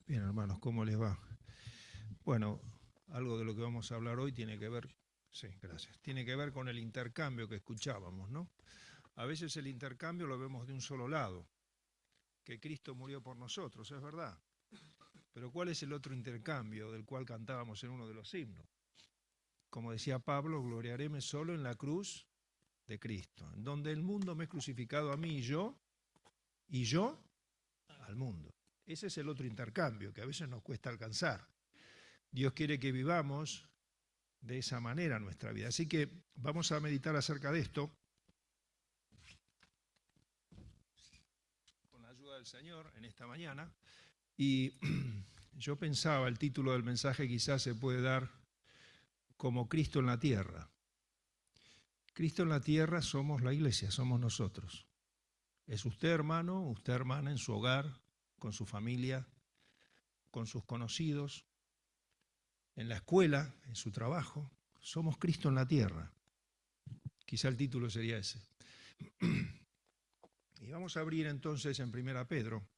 Bien, hermanos, ¿cómo les va? Bueno, algo de lo que vamos a hablar hoy tiene que ver, sí, gracias, tiene que ver con el intercambio que escuchábamos, ¿no? A veces el intercambio lo vemos de un solo lado, que Cristo murió por nosotros, es verdad. Pero ¿cuál es el otro intercambio del cual cantábamos en uno de los himnos? Como decía Pablo, gloriaréme solo en la cruz de Cristo, en donde el mundo me es crucificado a mí y yo al mundo. Ese es el otro intercambio que a veces nos cuesta alcanzar. Dios quiere que vivamos de esa manera nuestra vida. Así que vamos a meditar acerca de esto con la ayuda del Señor en esta mañana. Y yo pensaba, el título del mensaje quizás se puede dar como Cristo en la tierra. Cristo en la tierra somos la iglesia, somos nosotros. Es usted hermano, usted hermana en su hogar, con su familia, con sus conocidos, en la escuela, en su trabajo. Somos Cristo en la tierra. Quizá el título sería ese. Y vamos a abrir entonces en 1 Pedro.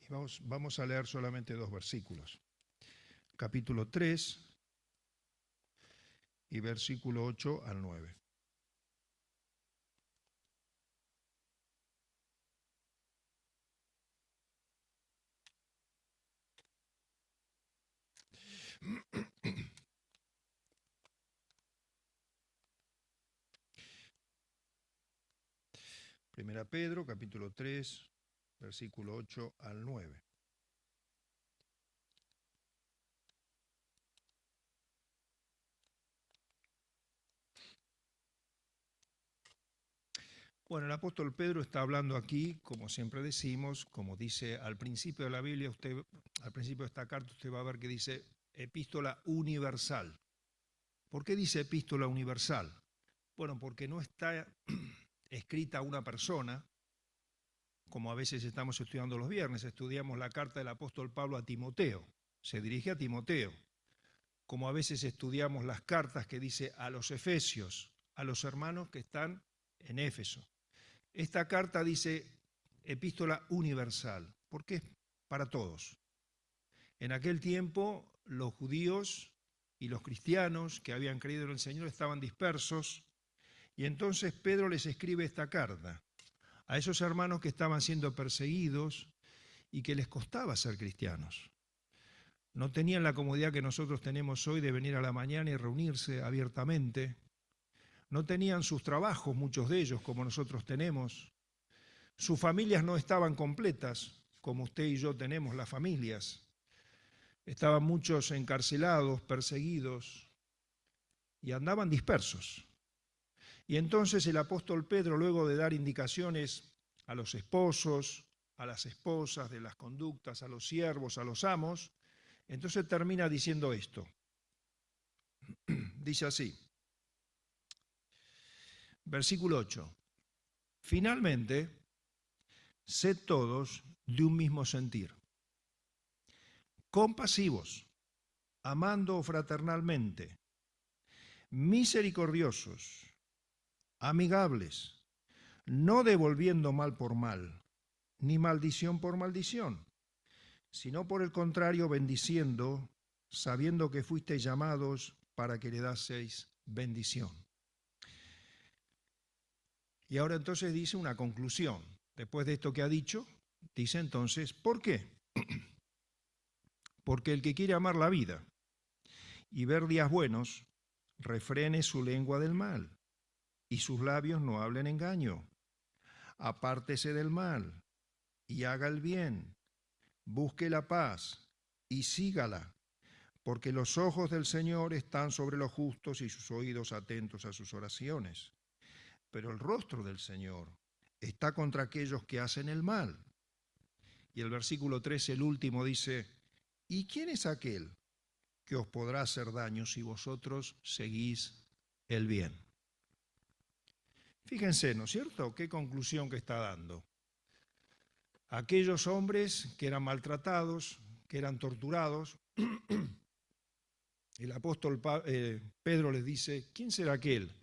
Y vamos a leer solamente dos versículos. Capítulo 3 y versículo 8 al 9. Primera Pedro, capítulo 3, versículo 8 al 9. Bueno, el apóstol Pedro está hablando aquí, como siempre decimos, como dice al principio de la Biblia, al principio de esta carta usted va a ver que dice epístola universal. ¿Por qué dice epístola universal? Bueno, porque no está escrita a una persona, como a veces estamos estudiando los viernes, estudiamos la carta del apóstol Pablo a Timoteo, se dirige a Timoteo, como a veces estudiamos las cartas que dice a los efesios, a los hermanos que están en Éfeso. Esta carta dice epístola universal, porque es para todos. En aquel tiempo los judíos y los cristianos que habían creído en el Señor estaban dispersos y entonces Pedro les escribe esta carta a esos hermanos que estaban siendo perseguidos y que les costaba ser cristianos. No tenían la comodidad que nosotros tenemos hoy de venir a la mañana y reunirse abiertamente. No tenían sus trabajos, muchos de ellos, como nosotros tenemos. Sus familias no estaban completas, como usted y yo tenemos las familias. Estaban muchos encarcelados, perseguidos y andaban dispersos. Y entonces el apóstol Pedro, luego de dar indicaciones a los esposos, a las esposas, de las conductas, a los siervos, a los amos, entonces termina diciendo esto. Dice así, versículo 8. Finalmente, sed todos de un mismo sentir, compasivos, amando fraternalmente, misericordiosos, amigables, no devolviendo mal por mal, ni maldición por maldición, sino por el contrario bendiciendo, sabiendo que fuisteis llamados para que le daseis bendición. Y ahora entonces dice una conclusión. Después de esto que ha dicho, dice entonces, ¿por qué? Porque el que quiere amar la vida y ver días buenos, refrene su lengua del mal y sus labios no hablen engaño. Apártese del mal y haga el bien, busque la paz y sígala, porque los ojos del Señor están sobre los justos y sus oídos atentos a sus oraciones. Pero el rostro del Señor está contra aquellos que hacen el mal. Y el versículo 13, el último, dice, ¿y quién es aquel que os podrá hacer daño si vosotros seguís el bien? Fíjense, ¿no es cierto? ¿Qué conclusión que está dando? Aquellos hombres que eran maltratados, que eran torturados, el apóstol Pedro les dice, ¿quién será aquel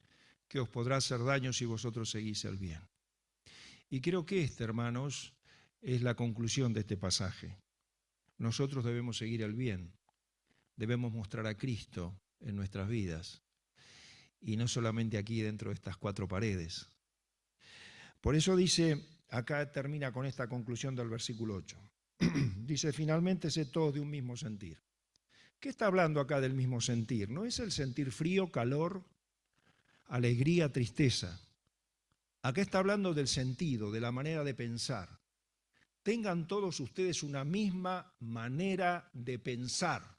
que os podrá hacer daño si vosotros seguís el bien? Y creo que esta, hermanos, es la conclusión de este pasaje. Nosotros debemos seguir el bien, debemos mostrar a Cristo en nuestras vidas, y no solamente aquí dentro de estas cuatro paredes. Por eso dice, acá termina con esta conclusión del versículo 8. Dice, finalmente sé todos de un mismo sentir. ¿Qué está hablando acá del mismo sentir? No es el sentir frío, calor, alegría, tristeza. Acá está hablando del sentido, de la manera de pensar. Tengan todos ustedes una misma manera de pensar.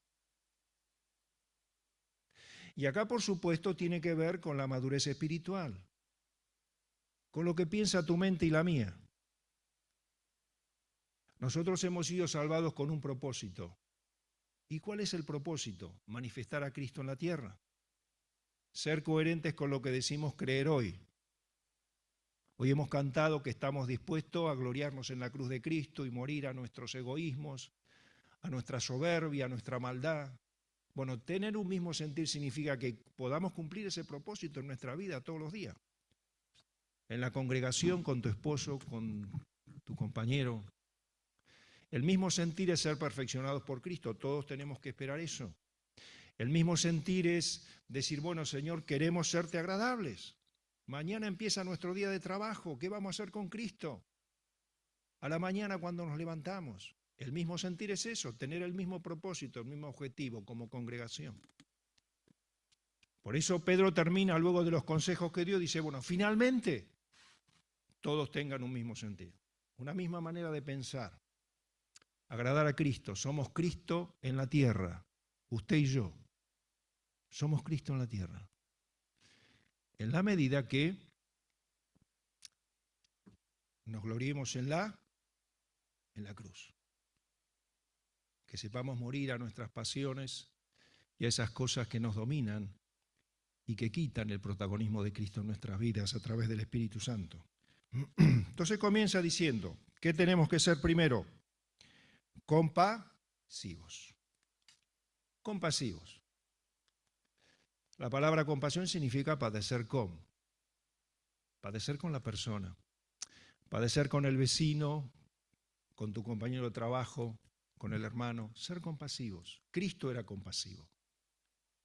Y acá, por supuesto, tiene que ver con la madurez espiritual, con lo que piensa tu mente y la mía. Nosotros hemos sido salvados con un propósito. ¿Y cuál es el propósito? Manifestar a Cristo en la tierra. Ser coherentes con lo que decimos creer hoy. Hoy hemos cantado que estamos dispuestos a gloriarnos en la cruz de Cristo y morir a nuestros egoísmos, a nuestra soberbia, a nuestra maldad. Bueno, tener un mismo sentir significa que podamos cumplir ese propósito en nuestra vida todos los días. En la congregación, con tu esposo, con tu compañero. El mismo sentir es ser perfeccionados por Cristo. Todos tenemos que esperar eso. El mismo sentir es decir, bueno, Señor, queremos serte agradables. Mañana empieza nuestro día de trabajo. ¿Qué vamos a hacer con Cristo? A la mañana cuando nos levantamos. El mismo sentir es eso, tener el mismo propósito, el mismo objetivo como congregación. Por eso Pedro termina luego de los consejos que dio, dice, bueno, finalmente todos tengan un mismo sentido, una misma manera de pensar. Agradar a Cristo. Somos Cristo en la tierra, usted y yo. Somos Cristo en la tierra. En la medida que nos gloriemos en la cruz. Que sepamos morir a nuestras pasiones y a esas cosas que nos dominan y que quitan el protagonismo de Cristo en nuestras vidas a través del Espíritu Santo. Entonces comienza diciendo, ¿qué tenemos que ser primero? Compasivos. Compasivos. La palabra compasión significa padecer con. Padecer con la persona. Padecer con el vecino, con tu compañero de trabajo, con el hermano. Ser compasivos. Cristo era compasivo.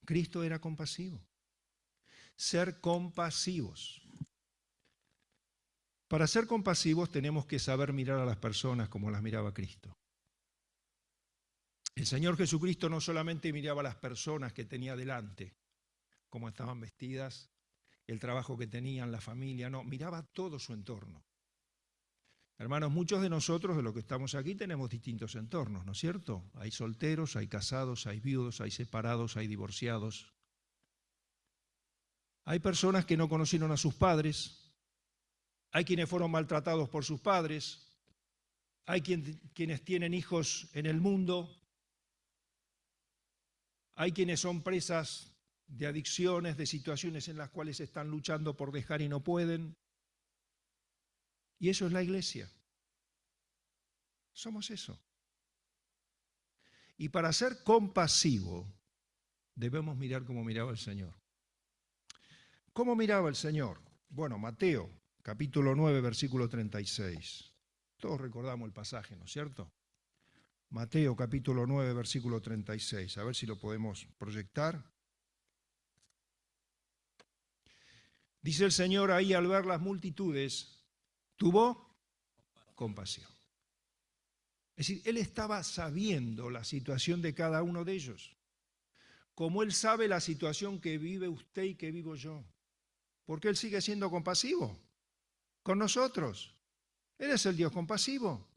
Cristo era compasivo. Ser compasivos. Para ser compasivos tenemos que saber mirar a las personas como las miraba Cristo. El Señor Jesucristo no solamente miraba a las personas que tenía delante, cómo estaban vestidas, el trabajo que tenían, la familia, no, miraba todo su entorno. Hermanos, muchos de nosotros, de los que estamos aquí, tenemos distintos entornos, ¿no es cierto? Hay solteros, hay casados, hay viudos, hay separados, hay divorciados. Hay personas que no conocieron a sus padres, hay quienes fueron maltratados por sus padres, hay quienes tienen hijos en el mundo, hay quienes son presas de adicciones, de situaciones en las cuales están luchando por dejar y no pueden. Y eso es la iglesia. Somos eso. Y para ser compasivo, debemos mirar como miraba el Señor. ¿Cómo miraba el Señor? Bueno, Mateo, capítulo 9, versículo 36. Todos recordamos el pasaje, ¿no es cierto? Mateo, capítulo 9, versículo 36. A ver si lo podemos proyectar. Dice el Señor ahí al ver las multitudes, tuvo compasión. Es decir, Él estaba sabiendo la situación de cada uno de ellos, como Él sabe la situación que vive usted y que vivo yo, porque Él sigue siendo compasivo con nosotros. Él es el Dios compasivo.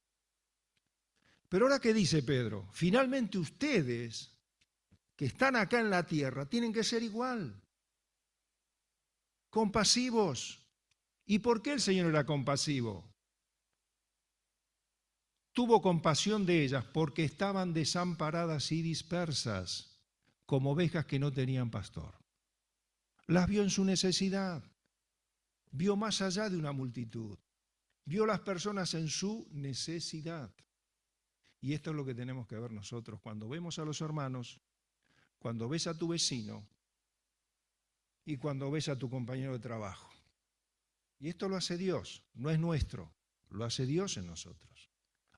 Pero ahora, ¿qué dice Pedro? Finalmente ustedes que están acá en la tierra tienen que ser igual, compasivos. ¿Y por qué el Señor era compasivo? Tuvo compasión de ellas porque estaban desamparadas y dispersas, como ovejas que no tenían pastor. Las vio en su necesidad, vio más allá de una multitud, vio las personas en su necesidad. Y esto es lo que tenemos que ver nosotros. Cuando vemos a los hermanos, cuando ves a tu vecino y cuando ves a tu compañero de trabajo. Y esto lo hace Dios, no es nuestro, lo hace Dios en nosotros.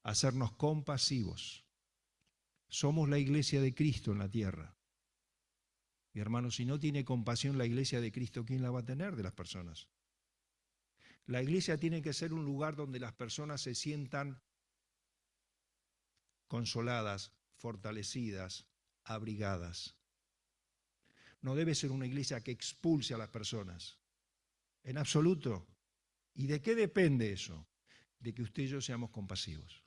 Hacernos compasivos. Somos la iglesia de Cristo en la tierra. Mi hermano, si no tiene compasión la iglesia de Cristo, ¿quién la va a tener de las personas? La iglesia tiene que ser un lugar donde las personas se sientan consoladas, fortalecidas, abrigadas. No debe ser una iglesia que expulse a las personas, en absoluto. ¿Y de qué depende eso? De que usted y yo seamos compasivos.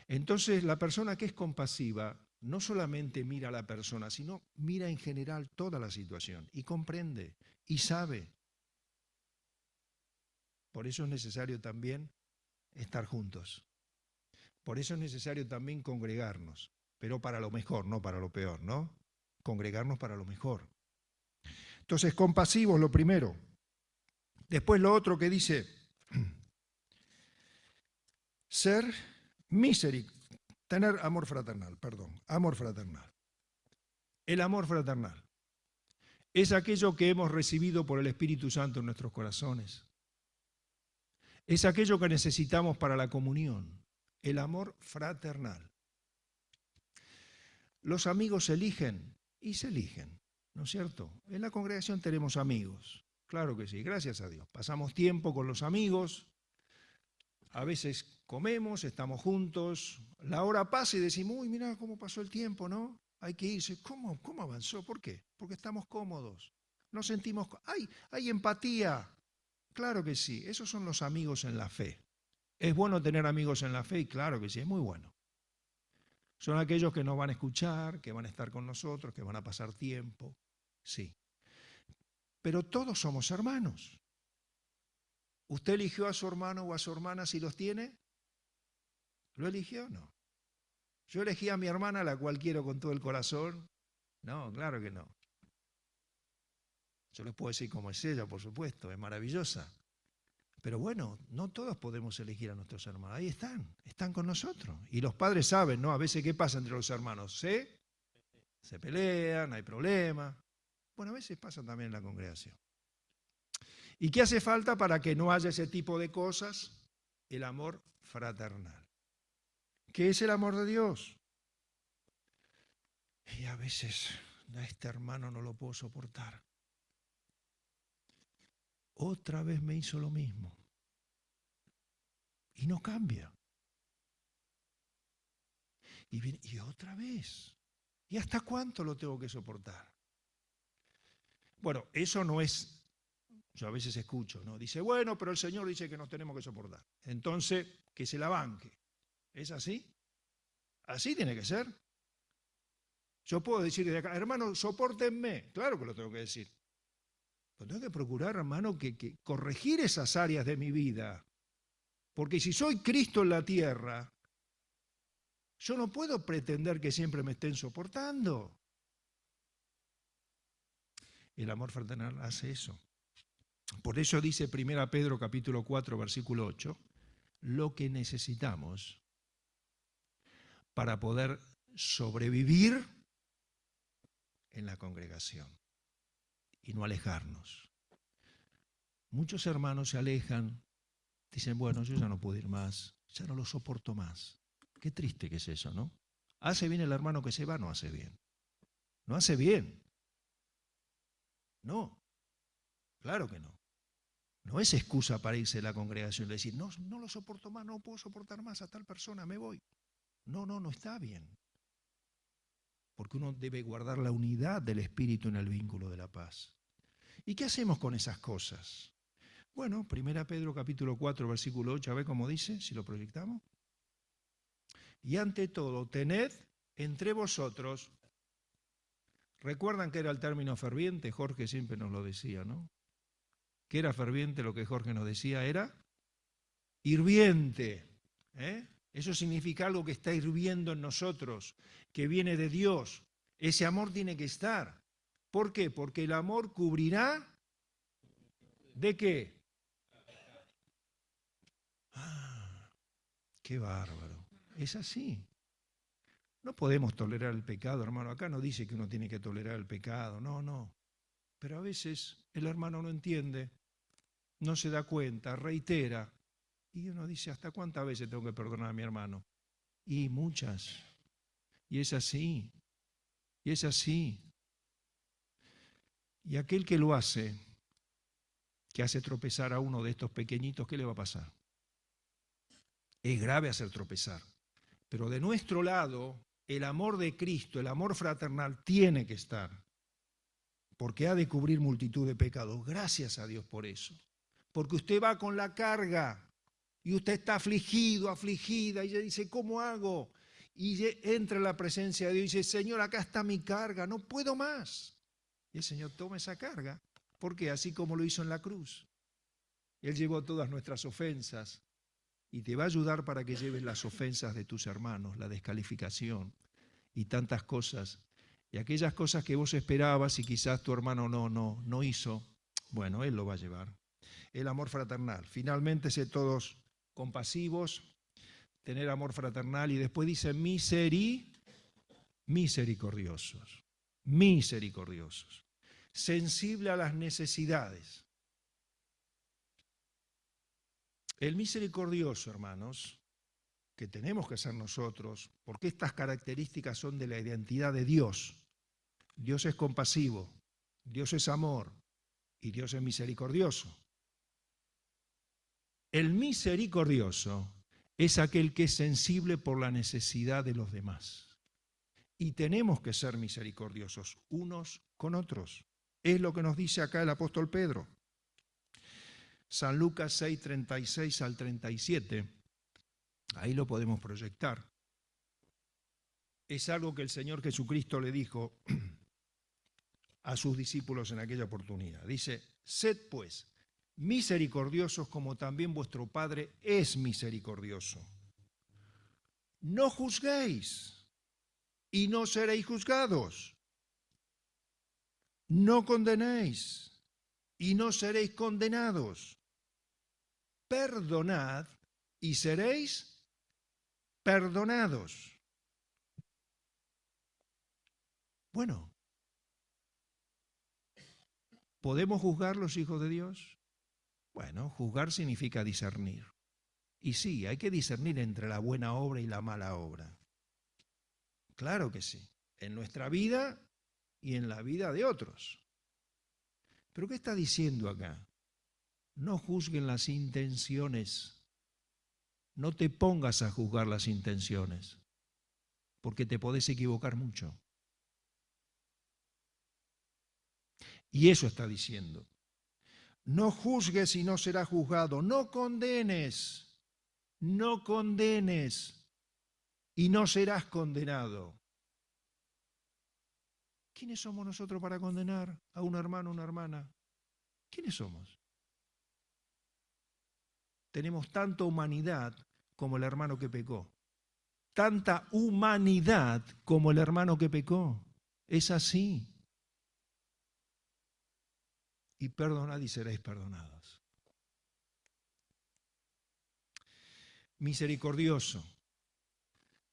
Entonces, la persona que es compasiva no solamente mira a la persona, sino mira en general toda la situación y comprende y sabe. Por eso es necesario también estar juntos. Por eso es necesario también congregarnos, pero para lo mejor, no para lo peor, ¿no? Congregarnos para lo mejor. Entonces, compasivos lo primero. Después lo otro que dice, ser misericordioso, tener amor fraternal, perdón, amor fraternal. El amor fraternal es aquello que hemos recibido por el Espíritu Santo en nuestros corazones. Es aquello que necesitamos para la comunión, el amor fraternal. Los amigos se eligen y se eligen, ¿no es cierto? En la congregación tenemos amigos, claro que sí, gracias a Dios. Pasamos tiempo con los amigos, a veces comemos, estamos juntos, la hora pasa y decimos, uy, mira cómo pasó el tiempo, ¿no? Hay que irse. ¿Cómo avanzó? ¿Por qué? Porque estamos cómodos, nos sentimos, hay empatía. Claro que sí, esos son los amigos en la fe. ¿Es bueno tener amigos en la fe? Y claro que sí, es muy bueno. Son aquellos que nos van a escuchar, que van a estar con nosotros, que van a pasar tiempo, sí. Pero todos somos hermanos. ¿Usted eligió a su hermano o a su hermana si los tiene? ¿Lo eligió? No. ¿Yo elegí a mi hermana, la cual quiero con todo el corazón? No, claro que no. Yo les puedo decir cómo es ella, por supuesto, es maravillosa. Pero bueno, no todos podemos elegir a nuestros hermanos. Ahí están con nosotros. Y los padres saben, ¿no? A veces, ¿qué pasa entre los hermanos? Se pelean, hay problemas. Bueno, a veces pasa también en la congregación. ¿Y qué hace falta para que no haya ese tipo de cosas? El amor fraternal. ¿Qué es el amor de Dios? Y a veces a este hermano no lo puedo soportar. Otra vez me hizo lo mismo. Y no cambia. Y otra vez. ¿Y hasta cuánto lo tengo que soportar? Bueno, eso no es, yo a veces escucho, ¿no? Dice, bueno, pero el Señor dice que nos tenemos que soportar. Entonces, que se la banque. ¿Es así? Así tiene que ser. Yo puedo decir desde acá, hermano, sopórtenme. Claro que lo tengo que decir. Pero tengo que procurar, hermano, que corregir esas áreas de mi vida. Porque si soy Cristo en la tierra, yo no puedo pretender que siempre me estén soportando. El amor fraternal hace eso. Por eso dice 1 Pedro capítulo 4, versículo 8, lo que necesitamos para poder sobrevivir en la congregación y no alejarnos. Muchos hermanos se alejan, dicen, bueno, yo ya no puedo ir más, ya no lo soporto más. Qué triste que es eso, ¿no? ¿Hace bien el hermano que se va? No hace bien. No hace bien. No, claro que no. No es excusa para irse de la congregación y decir, no, no lo soporto más, no puedo soportar más a tal persona, me voy. No está bien. Porque uno debe guardar la unidad del espíritu en el vínculo de la paz. ¿Y qué hacemos con esas cosas? Bueno, 1 Pedro capítulo 4, versículo 8, a ver cómo dice, si lo proyectamos. Y ante todo, tened entre vosotros, ¿recuerdan que era el término ferviente? Jorge siempre nos lo decía, ¿no? ¿Qué era ferviente? Lo que Jorge nos decía era hirviente. Eso significa algo que está hirviendo en nosotros, que viene de Dios. Ese amor tiene que estar. ¿Por qué? Porque el amor cubrirá ¿de qué? Ah, qué bárbaro. Es así. No podemos tolerar el pecado, hermano. Acá no dice que uno tiene que tolerar el pecado, no, no. Pero a veces el hermano no entiende, no se da cuenta, reitera. Y uno dice, ¿hasta cuántas veces tengo que perdonar a mi hermano? Y muchas. Y es así. Y es así. Y aquel que lo hace, que hace tropezar a uno de estos pequeñitos, ¿qué le va a pasar? Es grave hacer tropezar. Pero de nuestro lado, el amor de Cristo, el amor fraternal, tiene que estar. Porque ha de cubrir multitud de pecados. Gracias a Dios por eso. Porque usted va con la carga y usted está afligido, afligida, y ella dice, ¿cómo hago? Y entra en la presencia de Dios y dice, Señor, acá está mi carga, no puedo más. Y el Señor toma esa carga. ¿Por qué? Así como lo hizo en la cruz. Él llevó todas nuestras ofensas y te va a ayudar para que lleves las ofensas de tus hermanos, la descalificación y tantas cosas. Y aquellas cosas que vos esperabas y quizás tu hermano no hizo, bueno, Él lo va a llevar. El amor fraternal. Finalmente, sé todos compasivos, tener amor fraternal, y después dice misericordiosos, misericordiosos, sensible a las necesidades. El misericordioso, hermanos, que tenemos que ser nosotros, porque estas características son de la identidad de Dios. Dios es compasivo, Dios es amor y Dios es misericordioso. El misericordioso es aquel que es sensible por la necesidad de los demás. Y tenemos que ser misericordiosos unos con otros. Es lo que nos dice acá el apóstol Pedro. San Lucas 6, 36 al 37. Ahí lo podemos proyectar. Es algo que el Señor Jesucristo le dijo a sus discípulos en aquella oportunidad. Dice, sed pues misericordiosos como también vuestro Padre es misericordioso. No juzguéis y no seréis juzgados. No condenéis y no seréis condenados. Perdonad y seréis perdonados. Bueno, ¿podemos juzgar los hijos de Dios? Bueno, juzgar significa discernir. Y sí, hay que discernir entre la buena obra y la mala obra. Claro que sí, en nuestra vida y en la vida de otros. ¿Pero qué está diciendo acá? No juzguen las intenciones. No te pongas a juzgar las intenciones, porque te podés equivocar mucho. Y eso está diciendo. No juzgues y no serás juzgado. No condenes. No condenes y no serás condenado. ¿Quiénes somos nosotros para condenar a un hermano o una hermana? ¿Quiénes somos? Tenemos tanta humanidad como el hermano que pecó. Tanta humanidad como el hermano que pecó. Es así. Y perdonad y seréis perdonados. Misericordioso.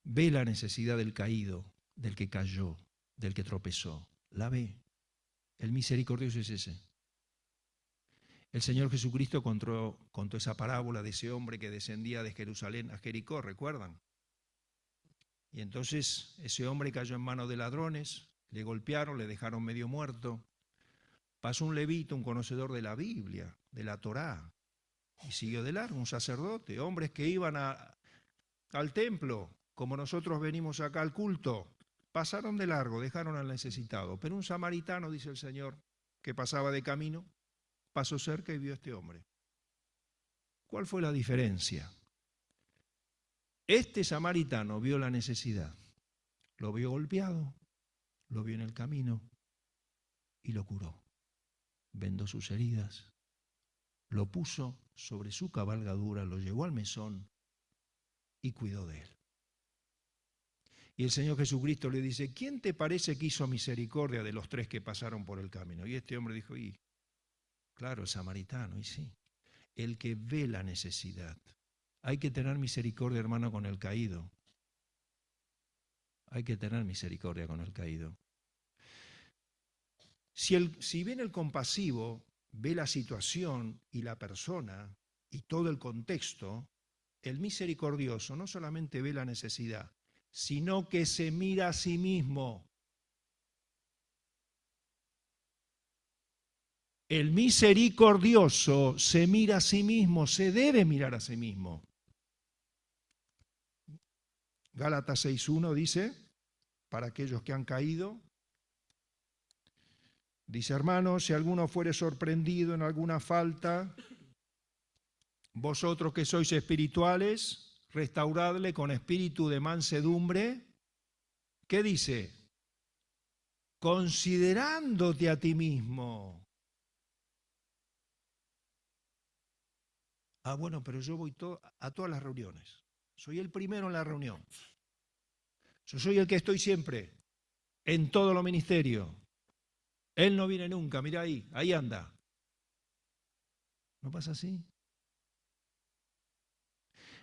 Ve la necesidad del caído, del que cayó, del que tropezó. La ve. El misericordioso es ese. El Señor Jesucristo contó esa parábola de ese hombre que descendía de Jerusalén a Jericó, ¿recuerdan? Y entonces ese hombre cayó en manos de ladrones, le golpearon, le dejaron medio muerto. Pasó un levita, un conocedor de la Biblia, de la Torá, y siguió de largo, un sacerdote, hombres que iban al templo, como nosotros venimos acá al culto, pasaron de largo, dejaron al necesitado. Pero un samaritano, dice el Señor, que pasaba de camino, pasó cerca y vio a este hombre. ¿Cuál fue la diferencia? Este samaritano vio la necesidad, lo vio golpeado, lo vio en el camino y lo curó. Vendó sus heridas, lo puso sobre su cabalgadura, lo llevó al mesón y cuidó de él. Y el Señor Jesucristo le dice, ¿quién te parece que hizo misericordia de los tres que pasaron por el camino? Y este hombre dijo, claro, el samaritano, y sí, el que ve la necesidad. Hay que tener misericordia, hermano, con el caído. Hay que tener misericordia con el caído. Si bien el compasivo ve la situación y la persona y todo el contexto, el misericordioso no solamente ve la necesidad, sino que se mira a sí mismo. El misericordioso se mira a sí mismo, se debe mirar a sí mismo. Gálatas 6:1 dice, para aquellos que han caído, dice, hermanos, si alguno fuere sorprendido en alguna falta, vosotros que sois espirituales, restauradle con espíritu de mansedumbre. ¿Qué dice? Considerándote a ti mismo. Ah, bueno, pero yo voy a todas las reuniones. Soy el primero en la reunión. Yo soy el que estoy siempre, en todo lo ministerio. Él no viene nunca, mira ahí anda. ¿No pasa así?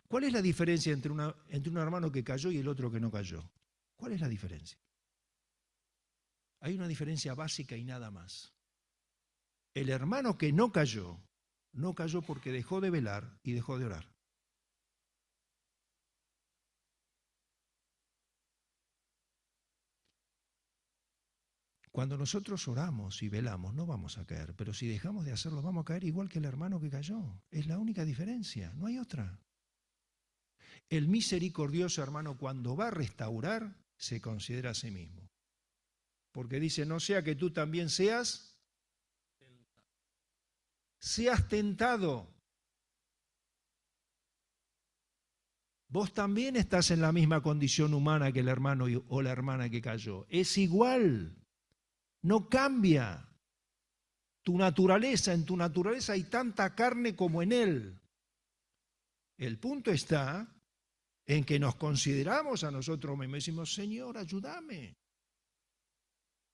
¿Cuál es la diferencia entre un hermano que cayó y el otro que no cayó? ¿Cuál es la diferencia? Hay una diferencia básica y nada más. El hermano que no cayó porque dejó de velar y dejó de orar. Cuando nosotros oramos y velamos no vamos a caer, pero si dejamos de hacerlo vamos a caer igual que el hermano que cayó. Es la única diferencia, no hay otra. El misericordioso hermano cuando va a restaurar se considera a sí mismo. Porque dice, no sea que tú también seas tentado. Vos también estás en la misma condición humana que el hermano o la hermana que cayó. Es igual, no cambia. En tu naturaleza hay tanta carne como en él. El punto está en que nos consideramos a nosotros mismos y decimos, Señor, ayúdame.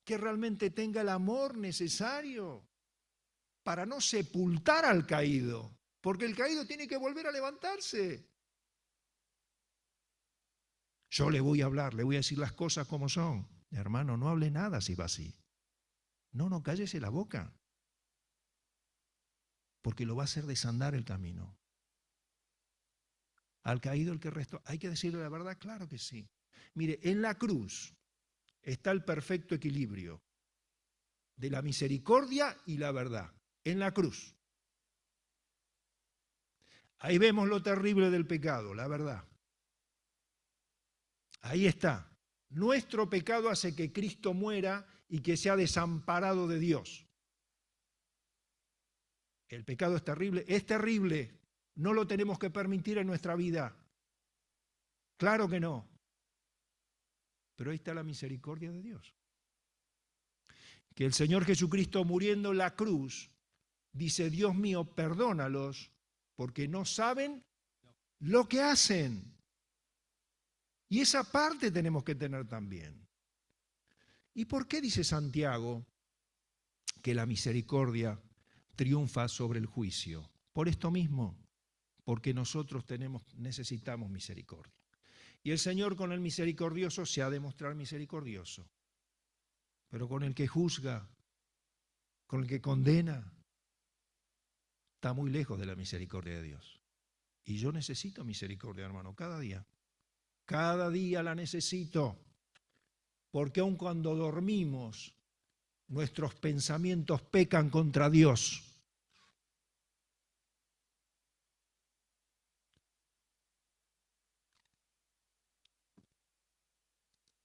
Que realmente tenga el amor necesario para no sepultar al caído, porque el caído tiene que volver a levantarse. Yo le voy a hablar, le voy a decir las cosas como son. Hermano, no hable nada si va así. No, cállese la boca, porque lo va a hacer desandar el camino. Al caído el que restó, ¿hay que decirle la verdad? Claro que sí. Mire, en la cruz está el perfecto equilibrio de la misericordia y la verdad. En la cruz. Ahí vemos lo terrible del pecado, la verdad. Ahí está. Nuestro pecado hace que Cristo muera y que sea desamparado de Dios. El pecado es terrible, no lo tenemos que permitir en nuestra vida. Claro que no. Pero ahí está la misericordia de Dios. Que el Señor Jesucristo muriendo en la cruz dice, Dios mío, perdónalos porque no saben lo que hacen. Y esa parte tenemos que tener también. ¿Y por qué dice Santiago que la misericordia triunfa sobre el juicio? Por esto mismo, porque nosotros necesitamos misericordia. Y el Señor con el misericordioso se ha de mostrar misericordioso. Pero con el que juzga, con el que condena, está muy lejos de la misericordia de Dios. Y yo necesito misericordia, hermano, cada día. Cada día la necesito. Porque aun cuando dormimos, nuestros pensamientos pecan contra Dios.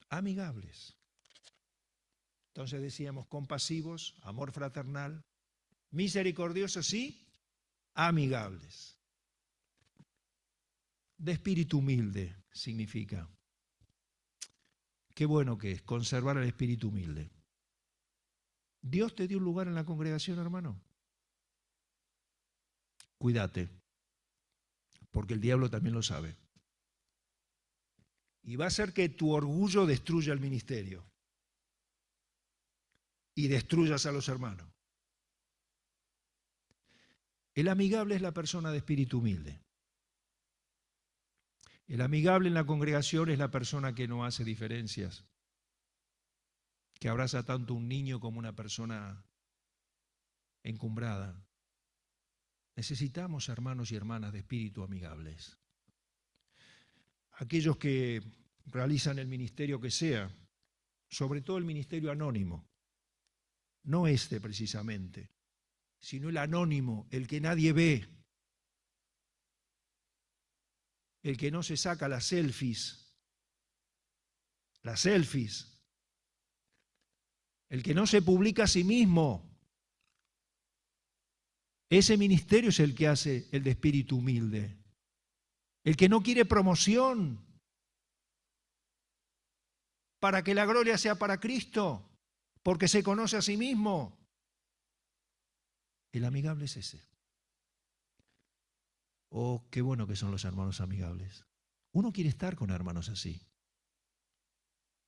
Amigables. Entonces decíamos compasivos, amor fraternal, misericordiosos, sí, amigables. De espíritu humilde significa. Qué bueno que es conservar el espíritu humilde. ¿Dios te dio un lugar en la congregación, hermano? Cuídate, porque el diablo también lo sabe. Y va a hacer que tu orgullo destruya el ministerio y destruyas a los hermanos. El amigable es la persona de espíritu humilde. El amigable en la congregación es la persona que no hace diferencias, que abraza tanto un niño como una persona encumbrada. Necesitamos hermanos y hermanas de espíritu amigables. Aquellos que realizan el ministerio que sea, sobre todo el ministerio anónimo, no este precisamente, sino el anónimo, el que nadie ve, el que no se saca las selfies, el que no se publica a sí mismo. Ese ministerio es el que hace el de espíritu humilde. El que no quiere promoción para que la gloria sea para Cristo, porque se conoce a sí mismo. El amigable es ese. Oh, qué bueno que son los hermanos amigables. Uno quiere estar con hermanos así.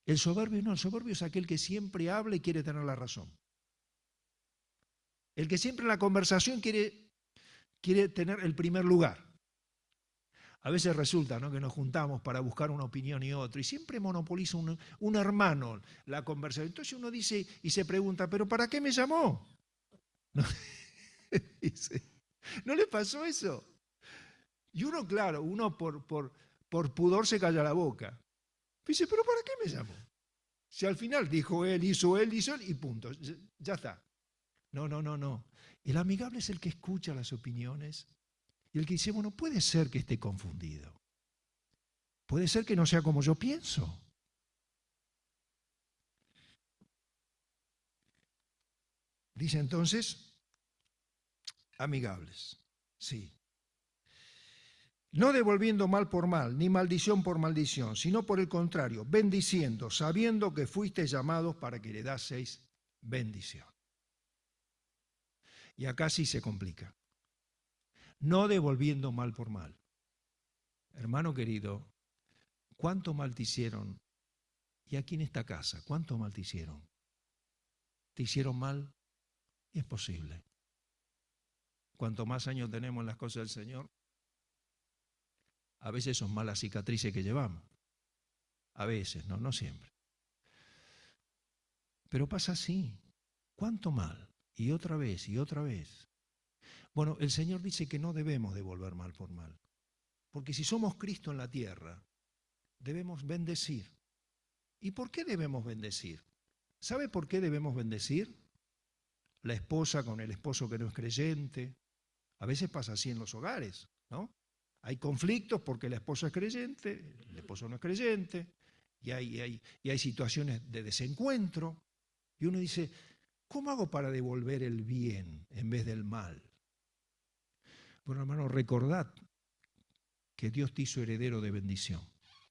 El soberbio no, el soberbio es aquel que siempre habla y quiere tener la razón. El que siempre en la conversación quiere tener el primer lugar. A veces resulta, ¿no?, que nos juntamos para buscar una opinión y otra, y siempre monopoliza un hermano la conversación. Entonces uno dice y se pregunta, ¿pero para qué me llamó? ¿No? ¿No le pasó eso? Y uno, claro, por pudor se calla la boca. Dice, ¿pero para qué me llamó? Si al final dijo él, hizo él y punto, ya está. No. El amigable es el que escucha las opiniones y el que dice, bueno, puede ser que esté confundido. Puede ser que no sea como yo pienso. Dice entonces, amigables, sí. No devolviendo mal por mal, ni maldición por maldición, sino por el contrario, bendiciendo, sabiendo que fuisteis llamados para que heredaseis bendición. Y acá sí se complica. No devolviendo mal por mal. Hermano querido, ¿cuánto mal te hicieron? Y aquí en esta casa, ¿cuánto mal te hicieron? ¿Te hicieron mal? Y es posible. Cuanto más años tenemos en las cosas del Señor, a veces son malas cicatrices que llevamos. A veces, no siempre. Pero pasa así. ¿Cuánto mal? Y otra vez, y otra vez. Bueno, el Señor dice que no debemos devolver mal por mal. Porque si somos Cristo en la tierra, debemos bendecir. ¿Y por qué debemos bendecir? ¿Sabe por qué debemos bendecir? La esposa con el esposo que no es creyente. A veces pasa así en los hogares, ¿no? Hay conflictos porque la esposa es creyente, el esposo no es creyente, y hay situaciones de desencuentro. Y uno dice, ¿cómo hago para devolver el bien en vez del mal? Bueno, hermano, recordad que Dios te hizo heredero de bendición.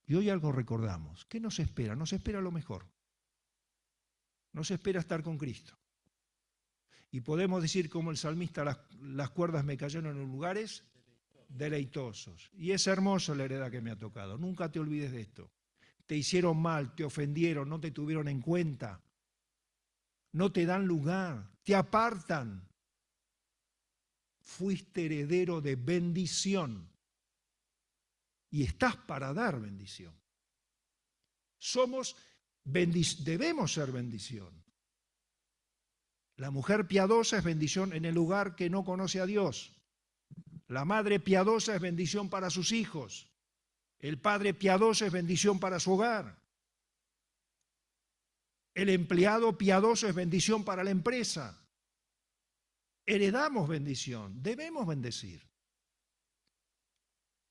Y hoy algo recordamos. ¿Qué nos espera? Nos espera lo mejor. Nos espera estar con Cristo. Y podemos decir como el salmista, las cuerdas me cayeron en lugares deleitosos. Y es hermoso la heredad que me ha tocado. Nunca te olvides de esto. Te hicieron mal, te ofendieron, no te tuvieron en cuenta. No te dan lugar, te apartan. Fuiste heredero de bendición. Y estás para dar bendición. Debemos ser bendición. La mujer piadosa es bendición en el lugar que no conoce a Dios. La madre piadosa es bendición para sus hijos. El padre piadoso es bendición para su hogar. El empleado piadoso es bendición para la empresa. Heredamos bendición. Debemos bendecir.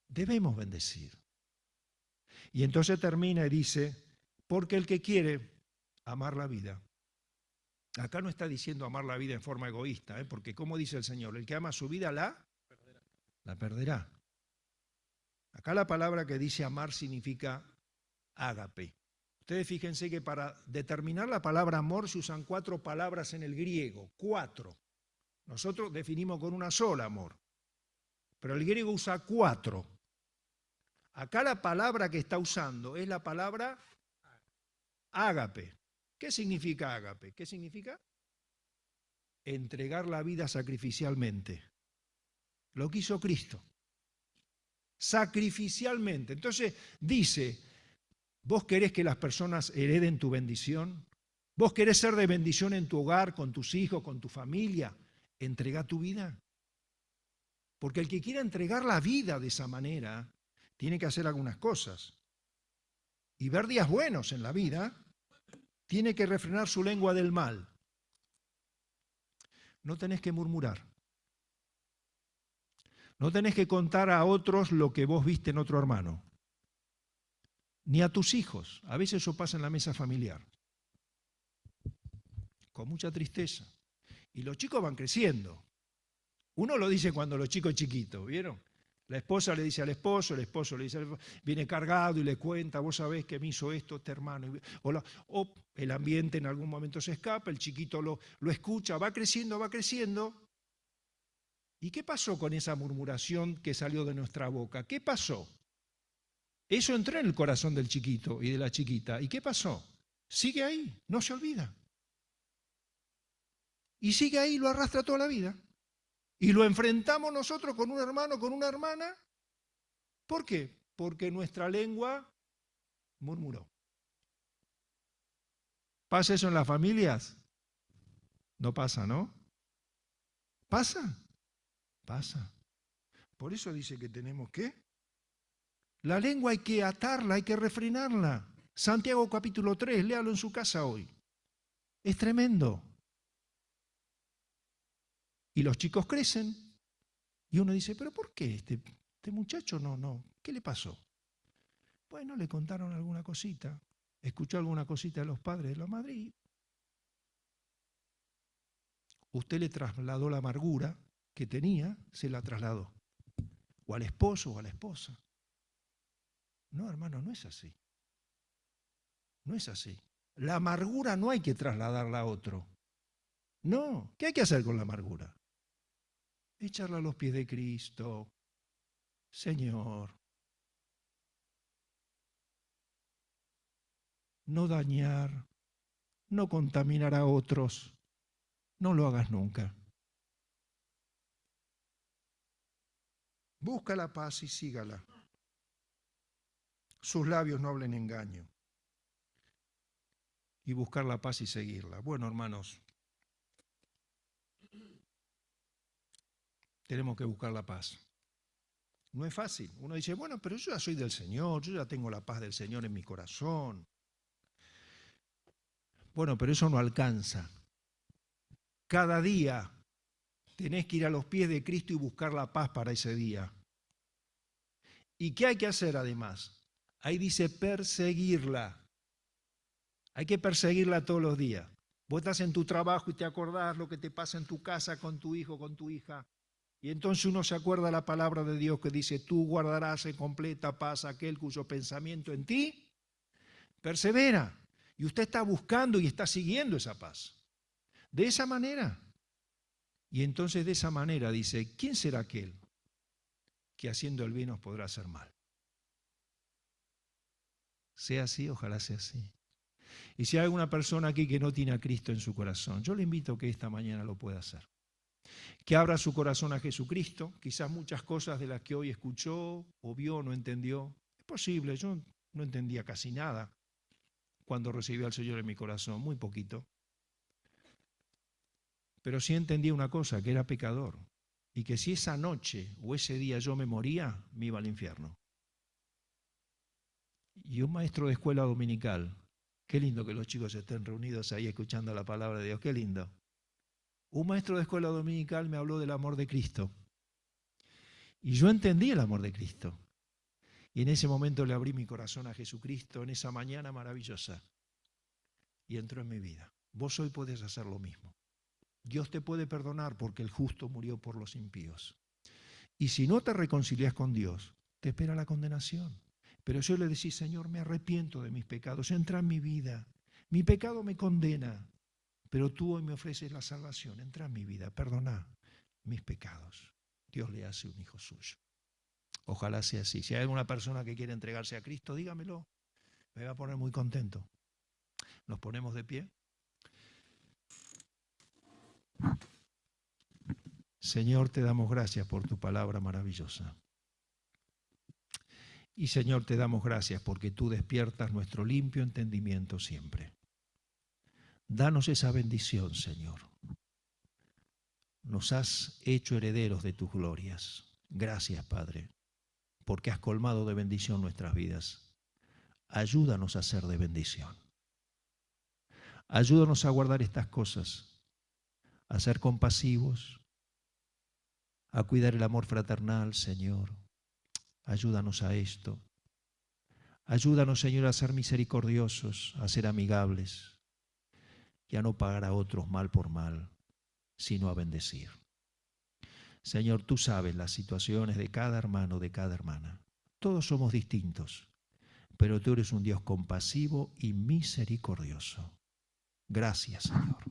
Debemos bendecir. Y entonces termina y dice, porque el que quiere amar la vida. Acá no está diciendo amar la vida en forma egoísta, porque como dice el Señor, el que ama su vida la perderá. Acá la palabra que dice amar significa ágape. Ustedes fíjense que para determinar la palabra amor se usan 4 palabras en el griego, 4. Nosotros definimos con una sola amor, pero el griego usa 4. Acá la palabra que está usando es la palabra ágape. ¿Qué significa ágape? ¿Qué significa? Entregar la vida sacrificialmente. Lo que hizo Cristo. sacrificialmente. Entonces dice, ¿vos querés que las personas hereden tu bendición? ¿Vos querés ser de bendición en tu hogar, con tus hijos, con tu familia? Entrega tu vida. Porque el que quiera entregar la vida de esa manera, tiene que hacer algunas cosas. Y ver días buenos en la vida, tiene que refrenar su lengua del mal. No tenés que murmurar. No tenés que contar a otros lo que vos viste en otro hermano. Ni a tus hijos. A veces eso pasa en la mesa familiar. Con mucha tristeza. Y los chicos van creciendo. Uno lo dice cuando los chicos chiquitos, ¿vieron? La esposa le dice al esposo, el esposo le dice al esposo, viene cargado y le cuenta, vos sabés que me hizo esto este hermano. O el ambiente en algún momento se escapa, el chiquito lo escucha, va creciendo, va creciendo. ¿Y qué pasó con esa murmuración que salió de nuestra boca? ¿Qué pasó? Eso entró en el corazón del chiquito y de la chiquita. ¿Y qué pasó? Sigue ahí, no se olvida. Y sigue ahí, lo arrastra toda la vida. Y lo enfrentamos nosotros con un hermano, con una hermana. ¿Por qué? Porque nuestra lengua murmuró. ¿Pasa eso en las familias? No pasa, ¿no? ¿Pasa? Pasa. Por eso dice que tenemos que. La lengua hay que atarla, hay que refrenarla. Santiago capítulo 3, léalo en su casa hoy. Es tremendo. Y los chicos crecen. Y uno dice, ¿pero por qué este muchacho no? ¿Qué le pasó? Bueno, le contaron alguna cosita. Escuchó alguna cosita de los padres de la madre y usted le trasladó la amargura que tenía, se la trasladó. O al esposo o a la esposa. No, hermano, no es así. No es así. La amargura no hay que trasladarla a otro. No, ¿qué hay que hacer con la amargura? Echarla a los pies de Cristo. Señor, no dañar, no contaminar a otros. No lo hagas nunca. Busca la paz y sígala. Sus labios no hablen engaño. Y buscar la paz y seguirla. Bueno, hermanos, tenemos que buscar la paz. No es fácil. Uno dice, bueno, pero yo ya soy del Señor, yo ya tengo la paz del Señor en mi corazón. Bueno, pero eso no alcanza. Cada día tenés que ir a los pies de Cristo y buscar la paz para ese día. ¿Y qué hay que hacer además? Ahí dice perseguirla. Hay que perseguirla todos los días. Vos estás en tu trabajo y te acordás lo que te pasa en tu casa con tu hijo, con tu hija. Y entonces uno se acuerda la palabra de Dios que dice, tú guardarás en completa paz aquel cuyo pensamiento en ti persevera. Y usted está buscando y está siguiendo esa paz. De esa manera. Y entonces de esa manera dice, ¿quién será aquel que haciendo el bien nos podrá hacer mal? Sea así, ojalá sea así. Y si hay alguna persona aquí que no tiene a Cristo en su corazón, yo le invito a que esta mañana lo pueda hacer. Que abra su corazón a Jesucristo, quizás muchas cosas de las que hoy escuchó o vio no entendió. Es posible, yo no entendía casi nada cuando recibí al Señor en mi corazón, muy poquito. Pero sí entendí una cosa, que era pecador. Y que si esa noche o ese día yo me moría, me iba al infierno. Y un maestro de escuela dominical, qué lindo que los chicos estén reunidos ahí escuchando la palabra de Dios, qué lindo. Un maestro de escuela dominical me habló del amor de Cristo. Y yo entendí el amor de Cristo. Y en ese momento le abrí mi corazón a Jesucristo en esa mañana maravillosa. Y entró en mi vida. Vos hoy podés hacer lo mismo. Dios te puede perdonar porque el justo murió por los impíos. Y si no te reconcilias con Dios, te espera la condenación. Pero yo le decís, Señor, me arrepiento de mis pecados, entra en mi vida. Mi pecado me condena, pero tú hoy me ofreces la salvación. Entra en mi vida, perdona mis pecados. Dios le hace un hijo suyo. Ojalá sea así. Si hay alguna persona que quiere entregarse a Cristo, dígamelo. Me va a poner muy contento. Nos ponemos de pie. Señor, te damos gracias por tu palabra maravillosa. Y Señor, te damos gracias porque tú despiertas nuestro limpio entendimiento siempre. Danos esa bendición, Señor. Nos has hecho herederos de tus glorias. Gracias, Padre, porque has colmado de bendición nuestras vidas. Ayúdanos a ser de bendición. Ayúdanos a guardar estas cosas, a ser compasivos, a cuidar el amor fraternal, Señor. Ayúdanos a esto. Ayúdanos, Señor, a ser misericordiosos, a ser amigables y a no pagar a otros mal por mal, sino a bendecir. Señor, tú sabes las situaciones de cada hermano, de cada hermana. Todos somos distintos, pero tú eres un Dios compasivo y misericordioso. Gracias, Señor.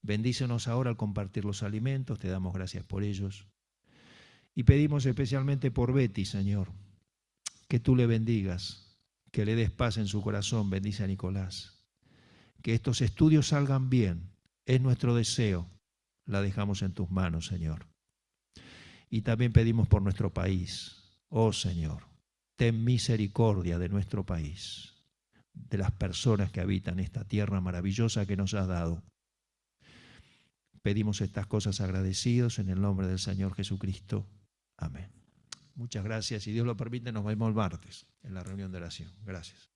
Bendícenos ahora al compartir los alimentos, te damos gracias por ellos. Y pedimos especialmente por Betty, Señor, que tú le bendigas, que le des paz en su corazón, bendice a Nicolás. Que estos estudios salgan bien, es nuestro deseo, la dejamos en tus manos, Señor. Y también pedimos por nuestro país, oh Señor, ten misericordia de nuestro país, de las personas que habitan esta tierra maravillosa que nos has dado. Pedimos estas cosas agradecidos en el nombre del Señor Jesucristo. Amén. Muchas gracias. Si Dios lo permite, nos vemos el martes en la reunión de oración. Gracias.